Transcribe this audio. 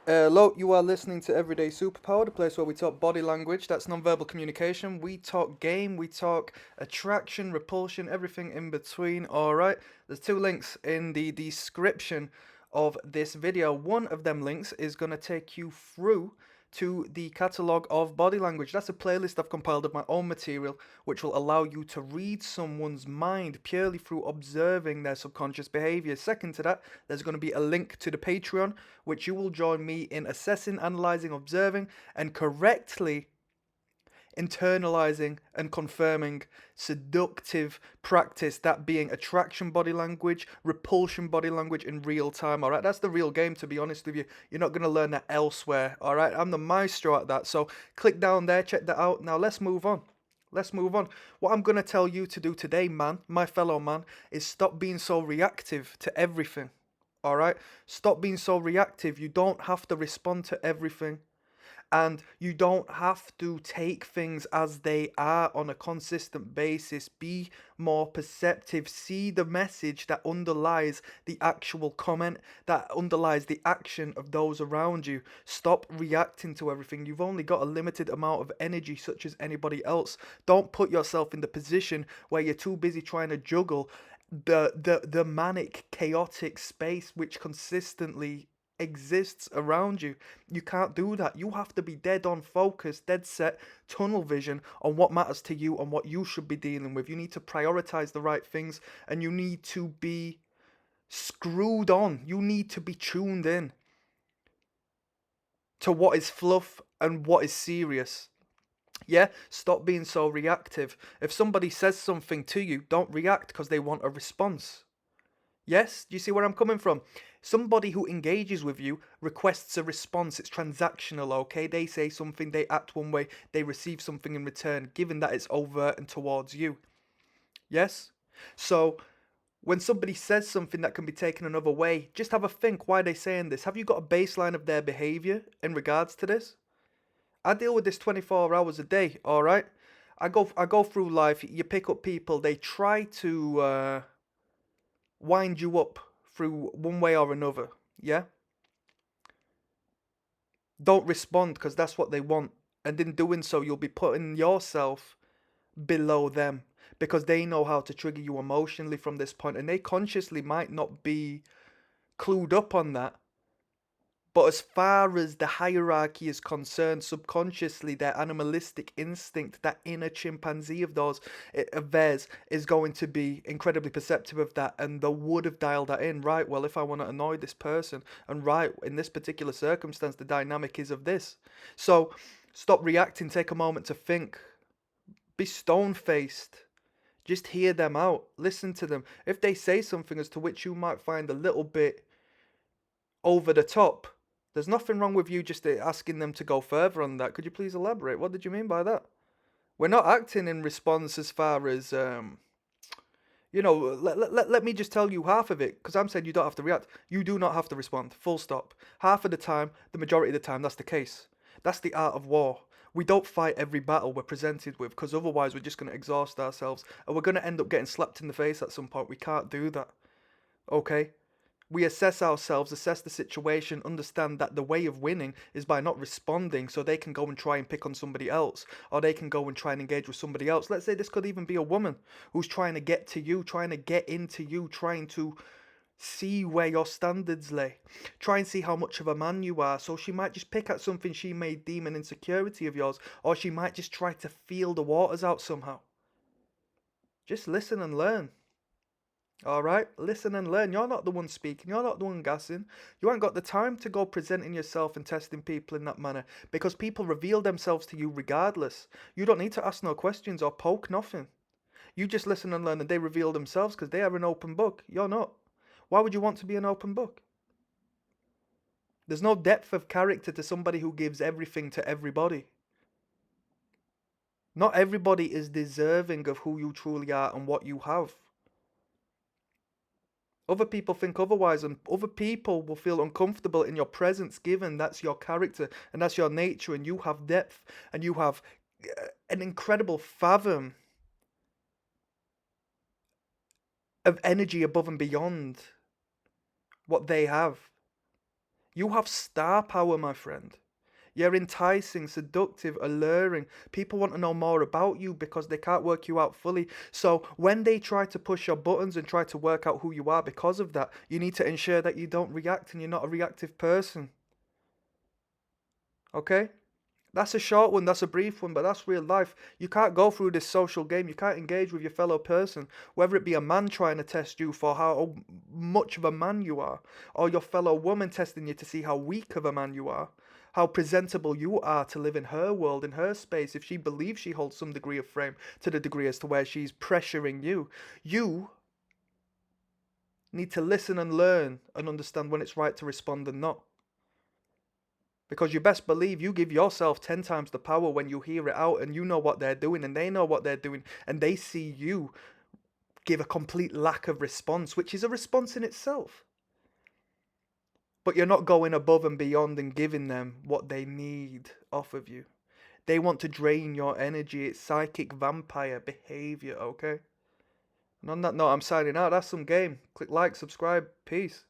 Hello, you are listening to Everyday Superpower, the place where we talk body language, that's nonverbal communication. We talk game, we talk attraction, repulsion, everything in between. Alright, there's two links in the description of this video. One of them links is going to take you through to the catalogue of body language. That's a playlist I've compiled of my own material, which will allow you to read someone's mind purely through observing their subconscious behavior. Second to that, there's going to be a link to the Patreon, which you will join me in assessing, analyzing, observing, and correctly internalizing and confirming seductive practice, that being attraction body language, repulsion body language in real time. All right, that's the real game, to be honest with you. You're not going to learn that elsewhere. All right, I'm the maestro at that. So click down there, check that out. Now let's move on. Let's move on. What I'm going to tell you to do today, man, my fellow man, is stop being so reactive to everything. All right, stop being so reactive. You don't have to respond to everything, and you don't have to take things as they are on a consistent basis. Be more perceptive. See the message that underlies the actual comment, that underlies the action of those around you. Stop reacting to everything. You've only got a limited amount of energy, such as anybody else. Don't put yourself in the position where you're too busy trying to juggle the manic, chaotic space which consistently exists around you. You can't do that. You have to be dead on focus, dead set, tunnel vision on what matters to you and what you should be dealing with. You need to prioritize the right things, and you need to be screwed on. You need to be tuned in to what is fluff and what is serious. Yeah, stop being so reactive. If somebody says something to you, don't react because they want a response. Yes, do you see where I'm coming from? Somebody who engages with you requests a response. It's transactional, okay? They say something, they act one way, they receive something in return, given that it's overt and towards you. Yes? So, when somebody says something that can be taken another way, just have a think, why are they saying this? Have you got a baseline of their behavior in regards to this? I deal with this 24 hours a day, all right? I go through life, you pick up people, they try to wind you up through one way or another. Yeah? Don't respond because that's what they want. And in doing so, you'll be putting yourself below them because they know how to trigger you emotionally from this point, and they consciously might not be clued up on that. But as far as the hierarchy is concerned, subconsciously, their animalistic instinct, that inner chimpanzee of theirs, is going to be incredibly perceptive of that, and they would have dialed that in. Right, well, if I want to annoy this person, and right, in this particular circumstance, the dynamic is of this. So, stop reacting, take a moment to think, be stone faced. Just hear them out, listen to them. If they say something as to which you might find a little bit over the top, there's nothing wrong with you just asking them to go further on that. Could you please elaborate? What did you mean by that? We're not acting in response as far as, let me just tell you half of it, because I'm saying you don't have to react. You do not have to respond, full stop. Half of the time, the majority of the time, that's the case. That's the art of war. We don't fight every battle we're presented with, because otherwise we're just going to exhaust ourselves, and we're going to end up getting slapped in the face at some point. We can't do that, okay? We assess ourselves, assess the situation, understand that the way of winning is by not responding so they can go and try and pick on somebody else, or they can go and try and engage with somebody else. Let's say this could even be a woman who's trying to get to you, trying to get into you, trying to see where your standards lay, try and see how much of a man you are. So she might just pick at something she may deem an insecurity of yours, or she might just try to feel the waters out somehow. Just listen and learn. All right, listen and learn. You're not the one speaking. You're not the one gassing. You ain't got the time to go presenting yourself and testing people in that manner, because people reveal themselves to you regardless. You don't need to ask no questions or poke nothing. You just listen and learn, and they reveal themselves because they are an open book. You're not. Why would you want to be an open book? There's no depth of character to somebody who gives everything to everybody. Not everybody is deserving of who you truly are and what you have. Other people think otherwise, and other people will feel uncomfortable in your presence, given that's your character and that's your nature, and you have depth and you have an incredible fathom of energy above and beyond what they have. You have star power, my friend. You're enticing, seductive, alluring. People want to know more about you because they can't work you out fully. So when they try to push your buttons and try to work out who you are because of that, you need to ensure that you don't react and you're not a reactive person. Okay? That's a short one, that's a brief one, but that's real life. You can't go through this social game. You can't engage with your fellow person, whether it be a man trying to test you for how much of a man you are, or your fellow woman testing you to see how weak of a man you are, how presentable you are to live in her world, in her space, if she believes she holds some degree of frame to the degree as to where she's pressuring you. You need to listen and learn and understand when it's right to respond and not. Because you best believe you give yourself 10 times the power when you hear it out and you know what they're doing and they know what they're doing and they see you give a complete lack of response, which is a response in itself. But you're not going above and beyond and giving them what they need off of you. They want to drain your energy. It's psychic vampire behavior, okay? And on that note, I'm signing out. That's some game. Click like, subscribe. Peace.